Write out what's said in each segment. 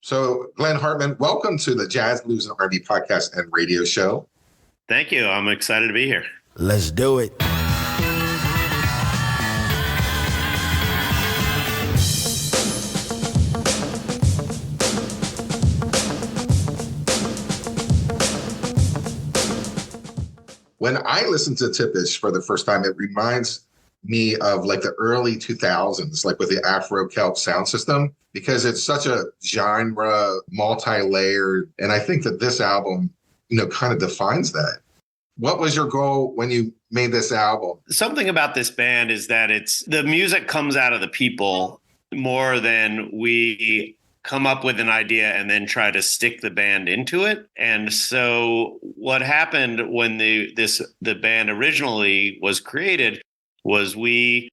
So, Glenn Hartman, welcome to the Jazz, Blues, and R&B podcast and radio show. Thank you. I'm excited to be here. Let's do it. When I listen to Tippish for the first time, it reminds me of like the early 2000s, like with the Afro-Celt sound system, because it's such a genre, multi-layered. And I think that this album, kind of defines that. What was your goal when you made this album? Something about this band is that the music comes out of the people more than we come up with an idea and then try to stick the band into it. And so what happened when the band originally was created was we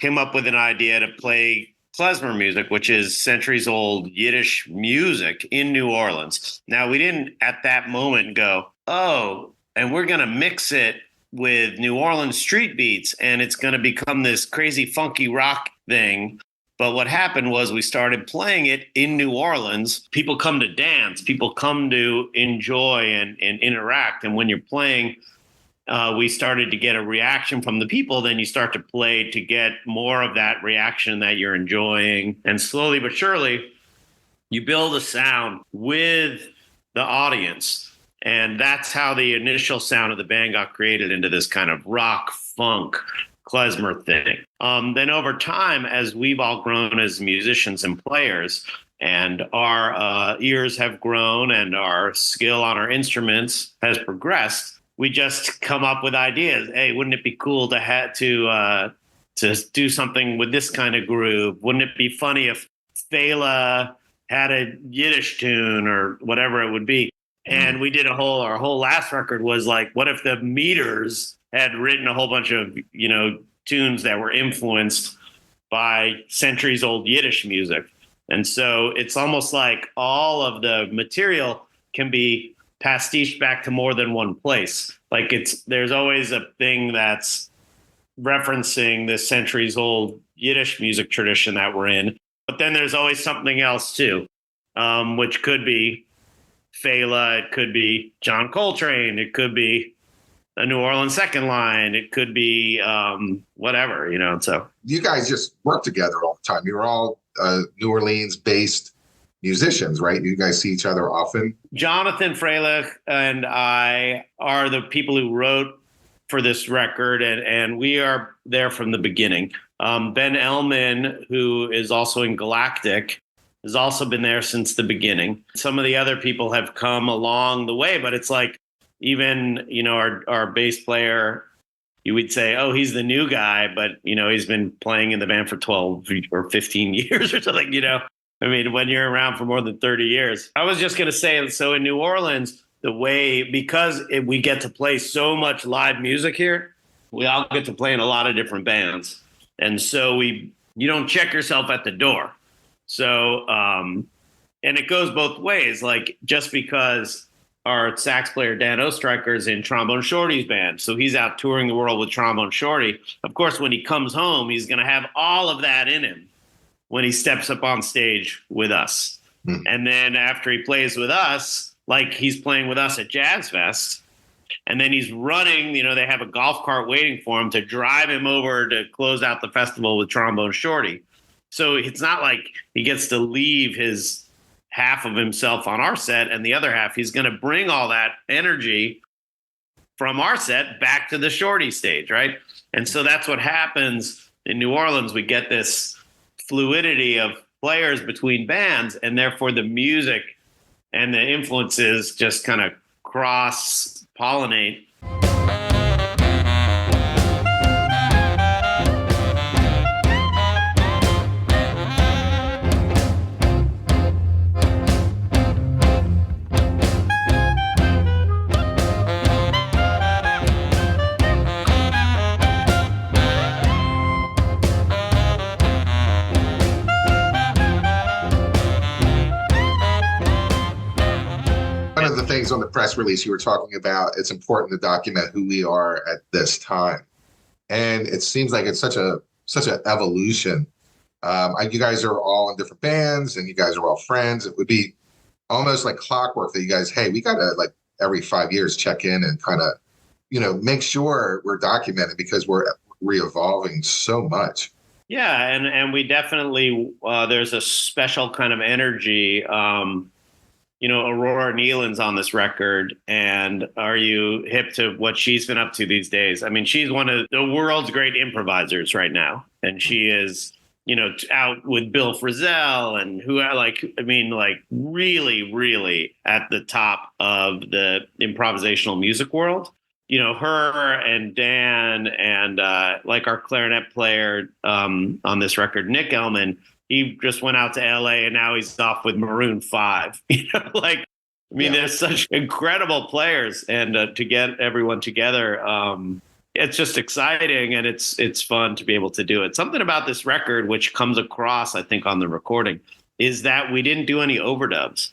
came up with an idea to play Klezmer music, which is centuries-old Yiddish music in New Orleans. Now, we didn't at that moment go, and we're going to mix it with New Orleans street beats, and it's going to become this crazy funky rock thing. But what happened was we started playing it in New Orleans. People come to dance. People come to enjoy and interact. And when you're playing, we started to get a reaction from the people. Then you start to play to get more of that reaction that you're enjoying. And slowly but surely, you build a sound with the audience. And that's how the initial sound of the band got created into this kind of rock, funk, Klezmer thing. Then over time, as we've all grown as musicians and players, and our ears have grown and our skill on our instruments has progressed, we just come up with ideas. Hey, wouldn't it be cool to do something with this kind of groove? Wouldn't it be funny if Fela had a Yiddish tune or whatever it would be? And we did our whole last record was like, what if the Meters had written a whole bunch of, tunes that were influenced by centuries old Yiddish music. And so it's almost like all of the material can be pastiched back to more than one place. Like there's always a thing that's referencing the centuries old Yiddish music tradition that we're in. But then there's always something else too, which could be Fela, it could be John Coltrane, it could be a New Orleans second line, it could be whatever, so. You guys just work together all the time. You're all New Orleans-based musicians, right? You guys see each other often? Jonathan Freilich and I are the people who wrote for this record, and we are there from the beginning. Ben Elman, who is also in Galactic, has also been there since the beginning. Some of the other people have come along the way, but it's like even, our bass player, you would say, oh, he's the new guy, but, he's been playing in the band for 12 or 15 years or something, I mean, when you're around for more than 30 years. I was just going to say, so in New Orleans, because we get to play so much live music here, we all get to play in a lot of different bands. And so you don't check yourself at the door. So, and it goes both ways. Like, just because our sax player, Dan Ostreicher, is in Trombone Shorty's band, so he's out touring the world with Trombone Shorty. Of course, when he comes home, he's going to have all of that in him when he steps up on stage with us. And then after he plays with us, like he's playing with us at Jazz Fest, and then he's running, they have a golf cart waiting for him to drive him over to close out the festival with Trombone Shorty. So it's not like he gets to leave his half of himself on our set, and the other half, he's going to bring all that energy from our set back to the Shorty stage, right? And so that's what happens in New Orleans. We get this fluidity of players between bands, and therefore the music and the influences just kind of cross-pollinate. One of the things on the press release you were talking about, it's important to document who we are at this time. And it seems like it's such an evolution You guys are all in different bands and you guys are all friends. It would be almost like clockwork that you guys, hey, we got to like every 5 years check in and kind of, make sure we're documented because we're re-evolving so much. Yeah, and we definitely there's a special kind of energy. Aurora Nealon's on this record, and are you hip to what she's been up to these days? I mean, she's one of the world's great improvisers right now, and she is, out with Bill Frisell and really, really at the top of the improvisational music world. Her and Dan and our clarinet player on this record, Nick Elman, he just went out to LA and now he's off with Maroon 5. There's such incredible players, and to get everyone together, it's just exciting, and it's fun to be able to do it. Something about this record, which comes across, I think, on the recording, is that we didn't do any overdubs.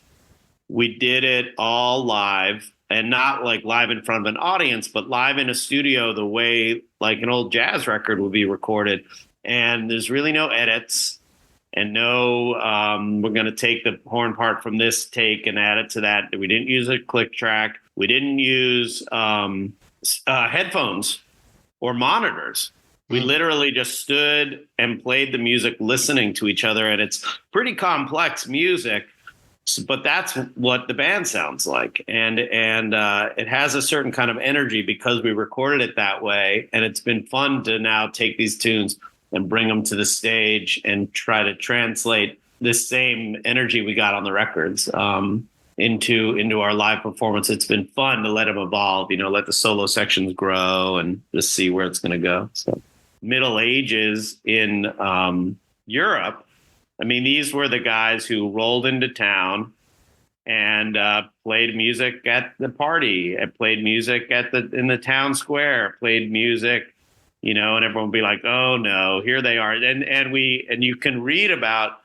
We did it all live. And not like live in front of an audience, but live in a studio the way like an old jazz record would be recorded. And there's really no edits and no, we're going to take the horn part from this take and add it to that. We didn't use a click track. We didn't use headphones or monitors. We literally just stood and played the music, listening to each other. And it's pretty complex music. But that's what the band sounds like. And it has a certain kind of energy because we recorded it that way. And it's been fun to now take these tunes and bring them to the stage and try to translate this same energy we got on the records into our live performance. It's been fun to let them evolve, let the solo sections grow and just see where it's going to go. So Middle Ages in Europe, these were the guys who rolled into town and played music at the party, and played music in the town square, played music, and everyone would be like, "Oh no, here they are!" And you can read about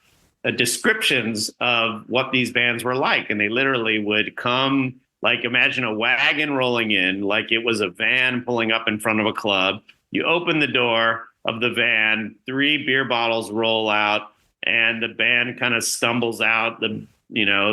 descriptions of what these bands were like, and they literally would come. Like, imagine a wagon rolling in, like it was a van pulling up in front of a club. You open the door of the van, 3 beer bottles roll out. And the band kind of stumbles out.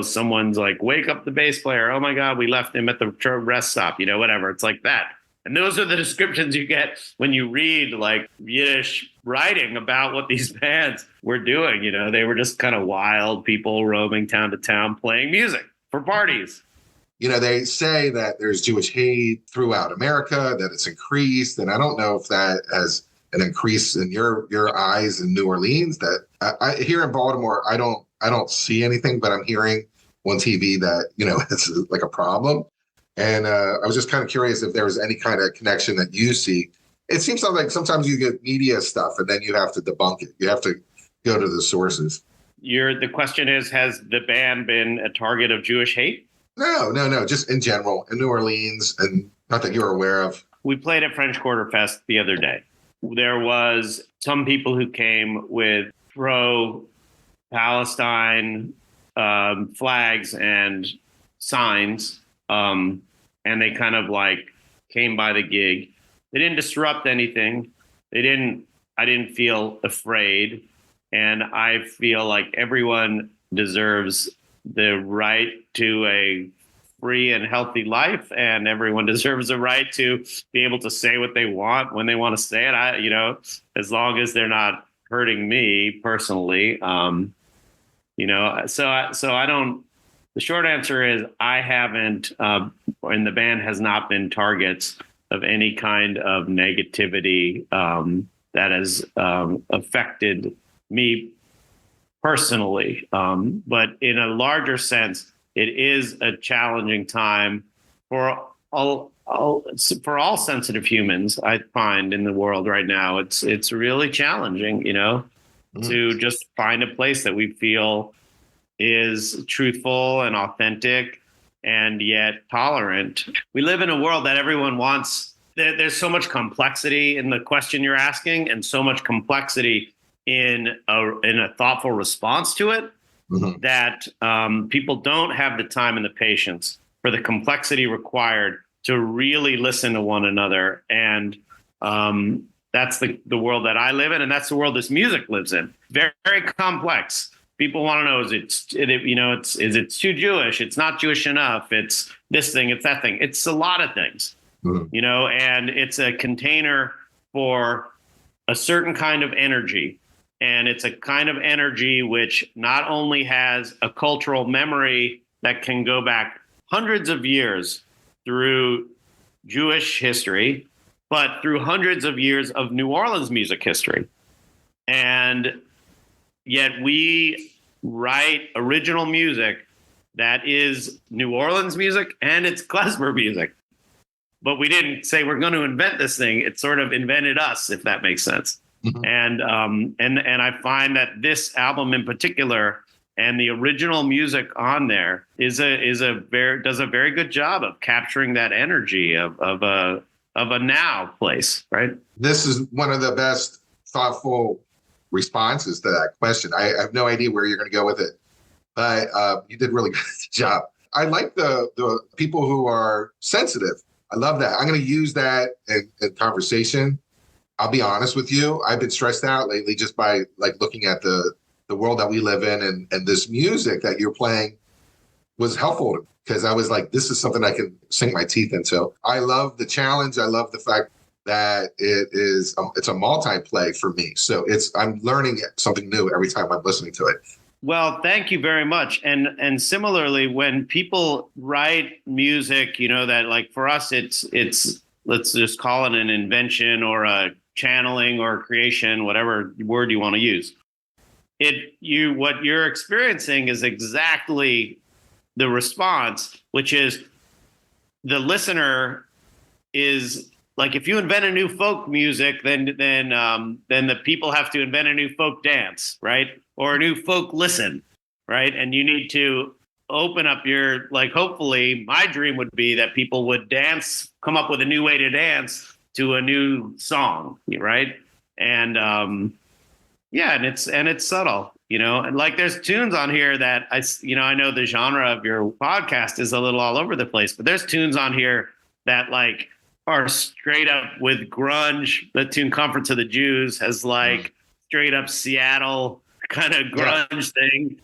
Someone's like, "Wake up the bass player. Oh my God, we left him at the rest stop," whatever. It's like that. And those are the descriptions you get when you read like Yiddish writing about what these bands were doing. They were just kind of wild people roaming town to town, playing music for parties. They say that there's Jewish hate throughout America, that it's increased. And I don't know if that has an increase in your eyes in New Orleans. That I here in Baltimore, I don't see anything, but I'm hearing on TV that it's like a problem. And I was just kind of curious if there was any kind of connection that you see. It seems like sometimes you get media stuff and then you have to debunk it. You have to go to the sources. The question is, has the band been a target of Jewish hate? No. Just in general in New Orleans, and not that you're aware of. We played at French Quarter Fest the other day. There was some people who came with pro-Palestine flags and signs, and they kind of like came by the gig. They didn't disrupt anything. I didn't feel afraid, and I feel like everyone deserves the right to a free and healthy life, and everyone deserves a right to be able to say what they want when they want to say it. As long as they're not hurting me personally. So I don't. The short answer is I haven't, and the band has not been targets of any kind of negativity that has affected me personally. But in a larger sense, it is a challenging time for all sensitive humans. I find in the world right now, it's really challenging, to just find a place that we feel is truthful and authentic and yet tolerant. We live in a world that everyone wants. There's so much complexity in the question you're asking, and so much complexity in a thoughtful response to it. That people don't have the time and the patience for the complexity required to really listen to one another and that's the world that I live in, and that's the world this music lives in. Very, very complex. People want to know, is it too Jewish? It's not Jewish enough. It's this thing, it's that thing. It's a lot of things, and it's a container for a certain kind of energy. And it's a kind of energy which not only has a cultural memory that can go back hundreds of years through Jewish history, but through hundreds of years of New Orleans music history. And yet we write original music that is New Orleans music and it's Klezmer music. But we didn't say we're going to invent this thing. It sort of invented us, if that makes sense. Mm-hmm. And I find that this album in particular and the original music on there does a very good job of capturing that energy of a now place, right? This is one of the best thoughtful responses to that question. I have no idea where you're going to go with it, but you did really good job. I like the people who are sensitive. I love that. I'm going to use that in conversation. I'll be honest with you. I've been stressed out lately just by like looking at the world that we live in, and this music that you're playing was helpful because I was like, this is something I can sink my teeth into. I love the challenge. I love the fact that it's a multi-play for me. So I'm learning something new every time I'm listening to it. Well, thank you very much. And similarly, when people write music, that like for us, it's let's just call it an invention or a channeling or creation, whatever word you want to use. What you're experiencing is exactly the response, which is the listener is like, if you invent a new folk music, then the people have to invent a new folk dance, right? Or a new folk listen, right? And you need to open up your, like, hopefully my dream would be that people would dance, come up with a new way to dance to a new song, right? And and it's subtle, and like there's tunes on here that I know the genre of your podcast is a little all over the place, but there's tunes on here that like are straight up with grunge. The tune Comfort to the Jews has like straight up Seattle kind of grunge thing.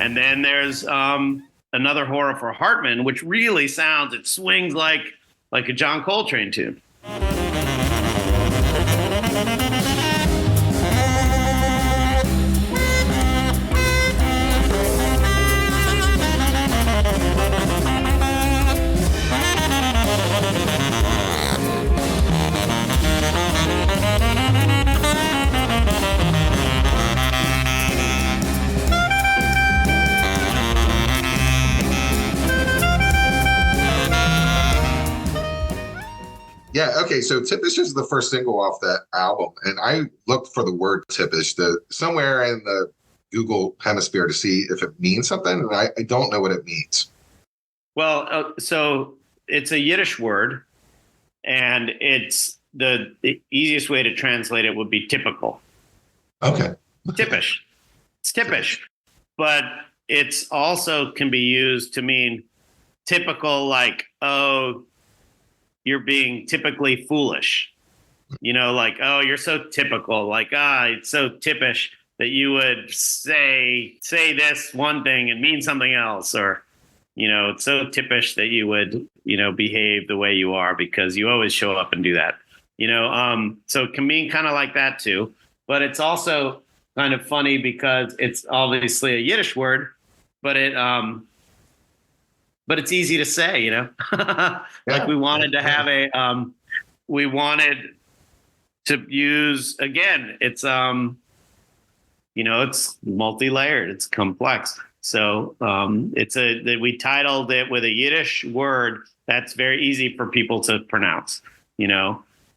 And then there's another Horror for Hartman, which really it swings like a John Coltrane tune. Yeah, okay, so Tippish is the first single off that album, and I looked for the word Tippish somewhere in the Google hemisphere to see if it means something, and I don't know what it means. Well, so it's a Yiddish word, and it's the easiest way to translate it would be typical. Okay. Tippish. It's tippish, but it's also can be used to mean typical, like, oh, you're being typically foolish, like, oh, you're so typical, like, it's so tippish that you would say this one thing and mean something else, or, it's so tippish that you would, behave the way you are because you always show up and do that, so it can mean kind of like that too, but it's also kind of funny because it's obviously a Yiddish word, but it's easy to say, like we wanted to have we wanted to use, again, it's, it's multi-layered, it's complex. So we titled it with a Yiddish word that's very easy for people to pronounce,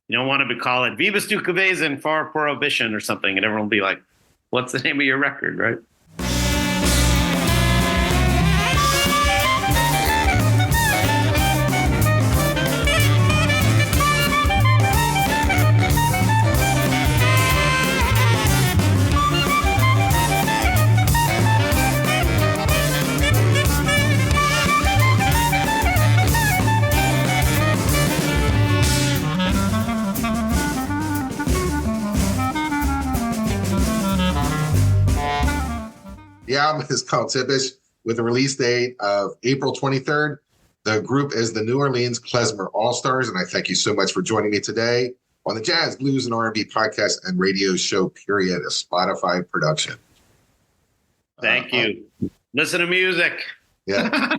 You don't want to call it Vivas tu Cabeza for Prohibition or something, and everyone will be like, what's the name of your record, right? The album is called Tippish with a release date of April 23rd. The group is the New Orleans Klezmer All-Stars, and I thank you so much for joining me today on the Jazz, Blues, and R&B podcast and radio show, period, a Spotify production. Thank you. Listen to music. Yeah.